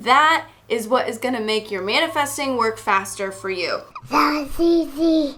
that is what is going to make your manifesting work faster for you. That's easy.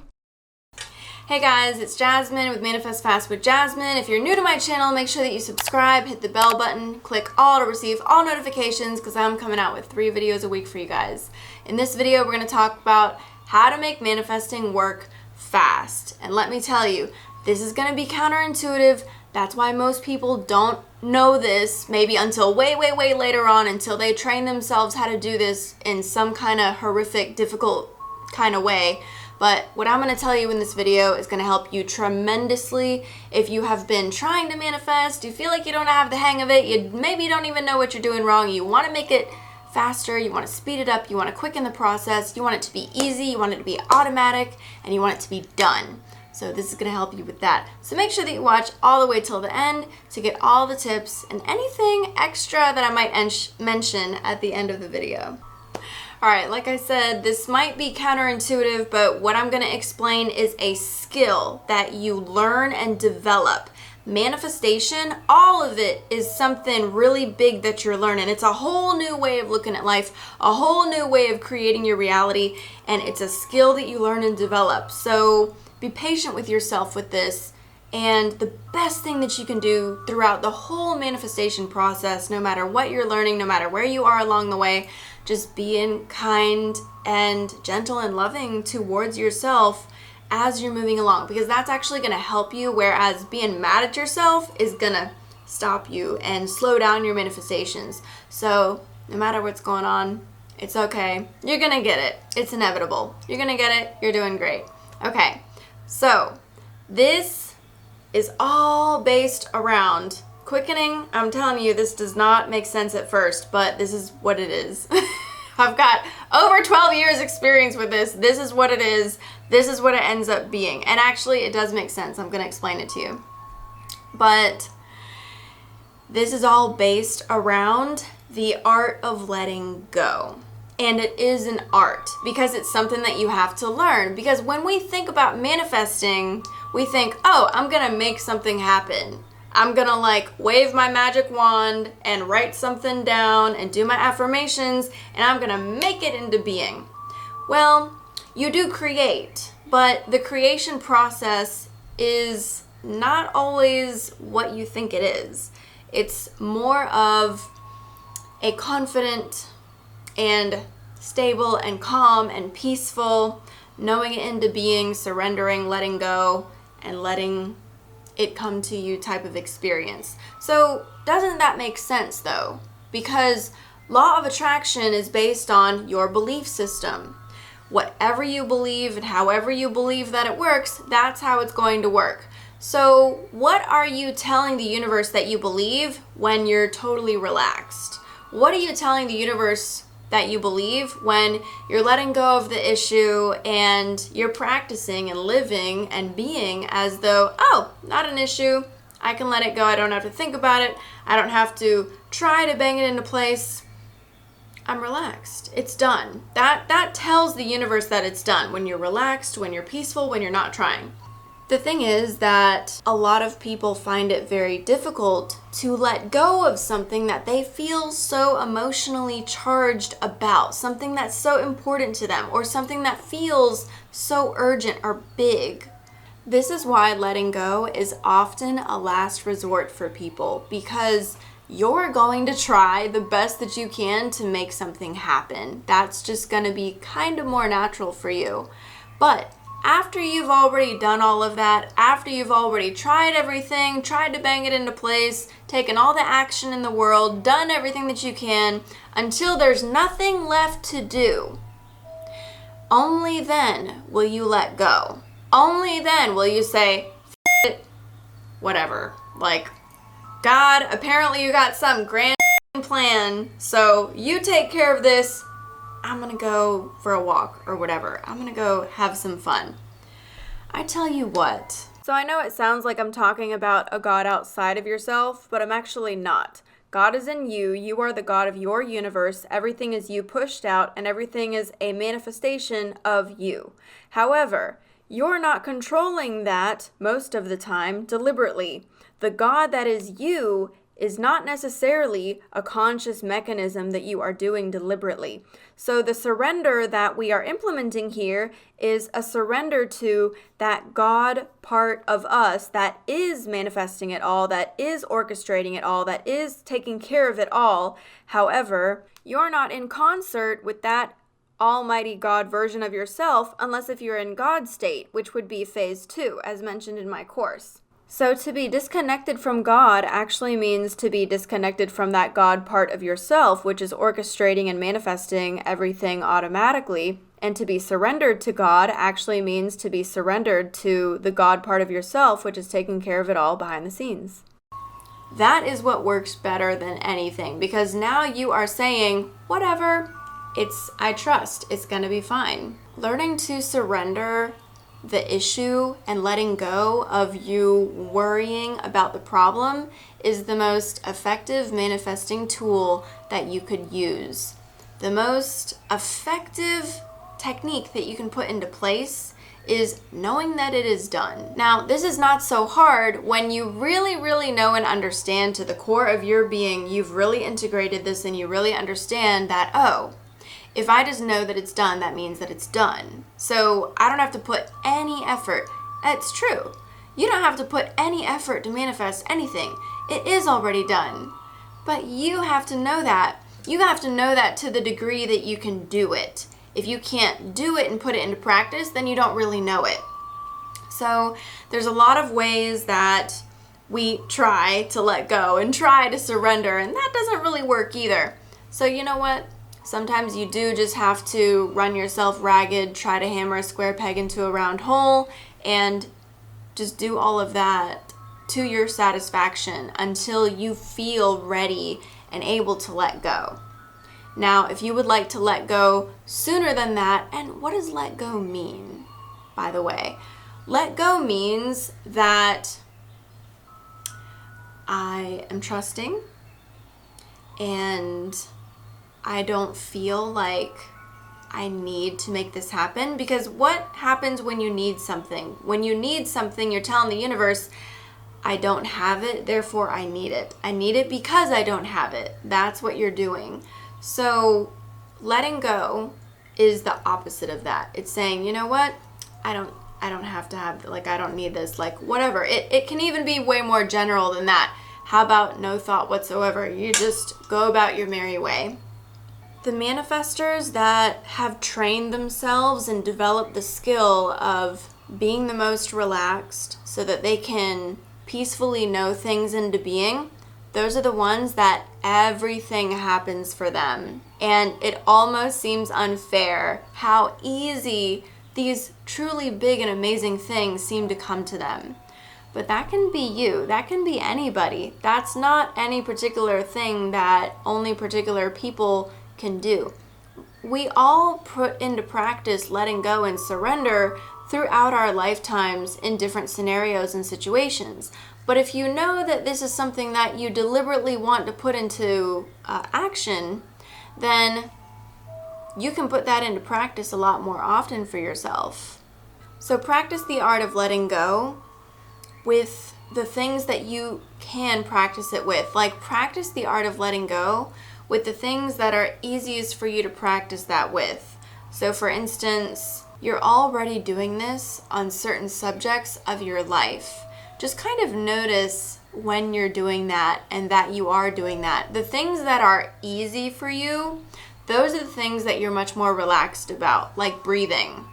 Hey guys, it's Jasmine with Manifest Fast with Jasmine. If you're new to my channel, make sure that you subscribe, hit the bell button, click all to receive all notifications because I'm coming out with 3 videos a week for you guys. In this video, we're going to talk about how to make manifesting work fast. And let me tell you, this is going to be counterintuitive. That's why most people don't know this, maybe until way later on, until they train themselves how to do this in some kind of horrific, difficult kind of way. But what I'm going to tell you in this video is going to help you tremendously if you have been trying to manifest, you feel like you don't have the hang of it, you maybe don't even know what you're doing wrong, you want to make it faster, you want to speed it up, you want to quicken the process, you want it to be easy, you want it to be automatic, and you want it to be done. So this is going to help you with that. So make sure that you watch all the way till the end to get all the tips and anything extra that I might mention at the end of the video. Alright, like I said, this might be counterintuitive, but what I'm going to explain is a skill that you learn and develop. Manifestation, all of it is something really big that you're learning. It's a whole new way of looking at life, a whole new way of creating your reality, and it's a skill that you learn and develop. So be patient with yourself with this. And the best thing that you can do throughout the whole manifestation process, no matter what you're learning, no matter where you are along the way, just being kind and gentle and loving towards yourself as you're moving along, because that's actually going to help you, whereas being mad at yourself is going to stop you and slow down your manifestations. So no matter what's going on, it's okay. You're going to get it. It's inevitable. You're going to get it. You're doing great. Okay, so this is all based around quickening. I'm telling you, this does not make sense at first, but this is what it is. I've got over 12 years experience with this. This is what it is. This is what it ends up being. And actually, it does make sense. I'm going to explain it to you. But this is all based around the art of letting go. And it is an art because it's something that you have to learn. Because when we think about manifesting, we think, oh, I'm going to make something happen. I'm going to wave my magic wand and write something down and do my affirmations and I'm going to make it into being. Well, you do create, but the creation process is not always what you think it is. It's more of a confident and stable and calm and peaceful, knowing it into being, surrendering, letting go, and letting it come to you type of experience. So doesn't that make sense though? Because law of attraction is based on your belief system. Whatever you believe and however you believe that it works, that's how it's going to work. So what are you telling the universe that you believe when you're totally relaxed? What are you telling the universe that you believe when you're letting go of the issue and you're practicing and living and being as though, oh, not an issue, I can let it go, I don't have to think about it, I don't have to try to bang it into place, I'm relaxed, it's done. That tells the universe that it's done when you're relaxed, when you're peaceful, when you're not trying. The thing is that a lot of people find it very difficult to let go of something that they feel so emotionally charged about, something that's so important to them, or something that feels so urgent or big. This is why letting go is often a last resort for people, because you're going to try the best that you can to make something happen. That's just going to be kind of more natural for you. But after you've already done all of that, after you've already tried everything, tried to bang it into place, taken all the action in the world, done everything that you can, until there's nothing left to do, only then will you let go. Only then will you say, F it, whatever. God, apparently you got some grand plan, so you take care of this. I'm gonna go for a walk or whatever. I'm gonna go have some fun. I tell you what. So I know it sounds like I'm talking about a God outside of yourself, but I'm actually not. God is in you. You are the God of your universe. Everything is you pushed out, and everything is a manifestation of you. However, you're not controlling that most of the time deliberately. The God that is you is not necessarily a conscious mechanism that you are doing deliberately. So the surrender that we are implementing here is a surrender to that God part of us that is manifesting it all, that is orchestrating it all, that is taking care of it all. However, you're not in concert with that Almighty God version of yourself unless if you're in God's state, which would be phase 2, as mentioned in my course. So to be disconnected from God actually means to be disconnected from that God part of yourself, which is orchestrating and manifesting everything automatically. And to be surrendered to God actually means to be surrendered to the God part of yourself, which is taking care of it all behind the scenes. That is what works better than anything, because now you are saying, whatever, I trust, it's going to be fine. Learning to surrender the issue and letting go of you worrying about the problem is the most effective manifesting tool that you could use. The most effective technique that you can put into place is knowing that it is done. Now, this is not so hard when you really, really know and understand to the core of your being, you've really integrated this and you really understand that, oh, if I just know that it's done, that means that it's done. So I don't have to put any effort. It's true. You don't have to put any effort to manifest anything. It is already done. But you have to know that. You have to know that to the degree that you can do it. If you can't do it and put it into practice, then you don't really know it. So there's a lot of ways that we try to let go and try to surrender, and that doesn't really work either. So you know what? Sometimes you do just have to run yourself ragged, try to hammer a square peg into a round hole, and just do all of that to your satisfaction until you feel ready and able to let go. Now, if you would like to let go sooner than that, and what does let go mean, by the way? Let go means that I am trusting and I don't feel like I need to make this happen, because what happens when you need something? When you need something, you're telling the universe, I don't have it, therefore I need it. I need it because I don't have it. That's what you're doing. So letting go is the opposite of that. It's saying, you know what? I don't have to have, like, I don't need this, like, whatever. It can even be way more general than that. How about no thought whatsoever? You just go about your merry way. The manifestors that have trained themselves and developed the skill of being the most relaxed so that they can peacefully know things into being, those are the ones that everything happens for them. And it almost seems unfair how easy these truly big and amazing things seem to come to them. But that can be you. That can be anybody. That's not any particular thing that only particular people can do. We all put into practice letting go and surrender throughout our lifetimes in different scenarios and situations. But if you know that this is something that you deliberately want to put into action, then you can put that into practice a lot more often for yourself. So practice the art of letting go with the things that you can practice it with. Like, practice the art of letting go with the things that are easiest for you to practice that with. So for instance, you're already doing this on certain subjects of your life. Just kind of notice when you're doing that and that you are doing that. The things that are easy for you, those are the things that you're much more relaxed about, like breathing.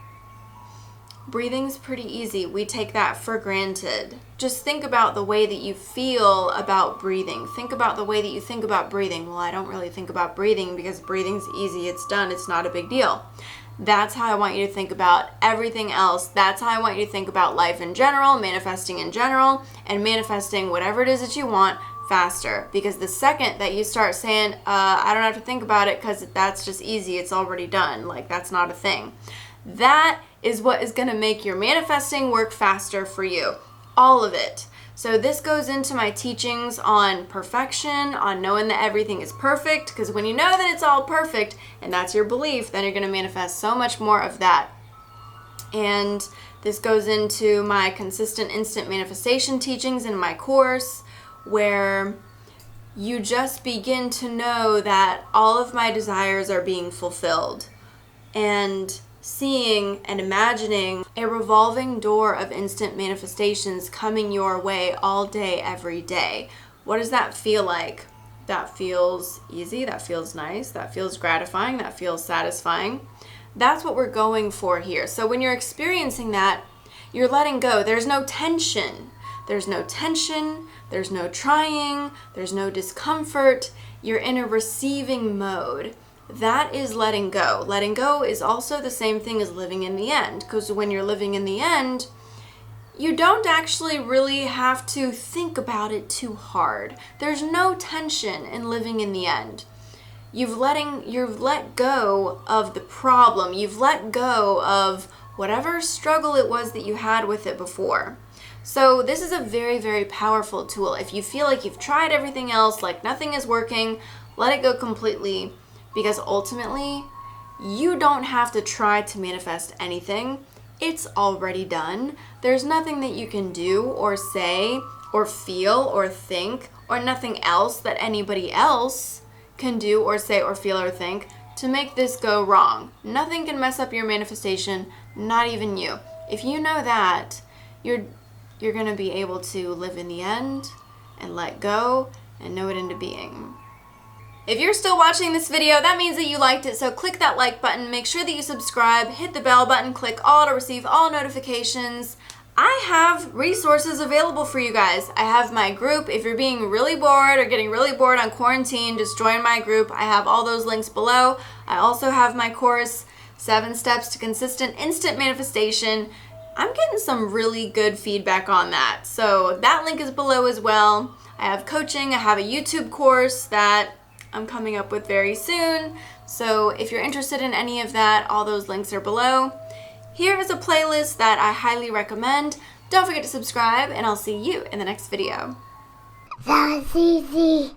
Breathing's pretty easy. We take that for granted. Just think about the way that you feel about breathing. Think about the way that you think about breathing. Well, I don't really think about breathing because breathing's easy. It's done. It's not a big deal. That's how I want you to think about everything else. That's how I want you to think about life in general, manifesting in general, and manifesting whatever it is that you want faster. Because the second that you start saying, I don't have to think about it because that's just easy. It's already done. Like, that's not a thing. That is what is going to make your manifesting work faster for you. All of it. So this goes into my teachings on perfection, on knowing that everything is perfect, because when you know that it's all perfect and that's your belief, then you're going to manifest so much more of that. And this goes into my consistent instant manifestation teachings in my course, where you just begin to know that all of my desires are being fulfilled. And seeing and imagining a revolving door of instant manifestations coming your way all day, every day. What does that feel like? That feels easy, that feels nice, that feels gratifying, that feels satisfying. That's what we're going for here. So when you're experiencing that, you're letting go. There's no tension. There's no tension, there's no trying, there's no discomfort. You're in a receiving mode. That is letting go. Letting go is also the same thing as living in the end, because when you're living in the end, you don't actually really have to think about it too hard. There's no tension in living in the end. You've let go of the problem. You've let go of whatever struggle it was that you had with it before. So this is a very, very powerful tool. If you feel like you've tried everything else, like nothing is working, let it go completely, because ultimately, you don't have to try to manifest anything. It's already done. There's nothing that you can do or say or feel or think, or nothing else that anybody else can do or say or feel or think to make this go wrong. Nothing can mess up your manifestation, not even you. If you know that, you're going to be able to live in the end and let go and know it into being. If you're still watching this video, that means that you liked it, so click that like button, make sure that you subscribe, hit the bell button, click all to receive all notifications. I have resources available for you guys. I have my group. If you're being really bored or getting really bored on quarantine, just join my group. I have all those links below. I also have my course, 7 Steps to Consistent Instant Manifestation. I'm getting some really good feedback on that, so that link is below as well. I have coaching. I have a YouTube course that I'm coming up with very soon. So if you're interested in any of that, all those links are below. Here is a playlist that I highly recommend. Don't forget to subscribe, and I'll see you in the next video. That was easy.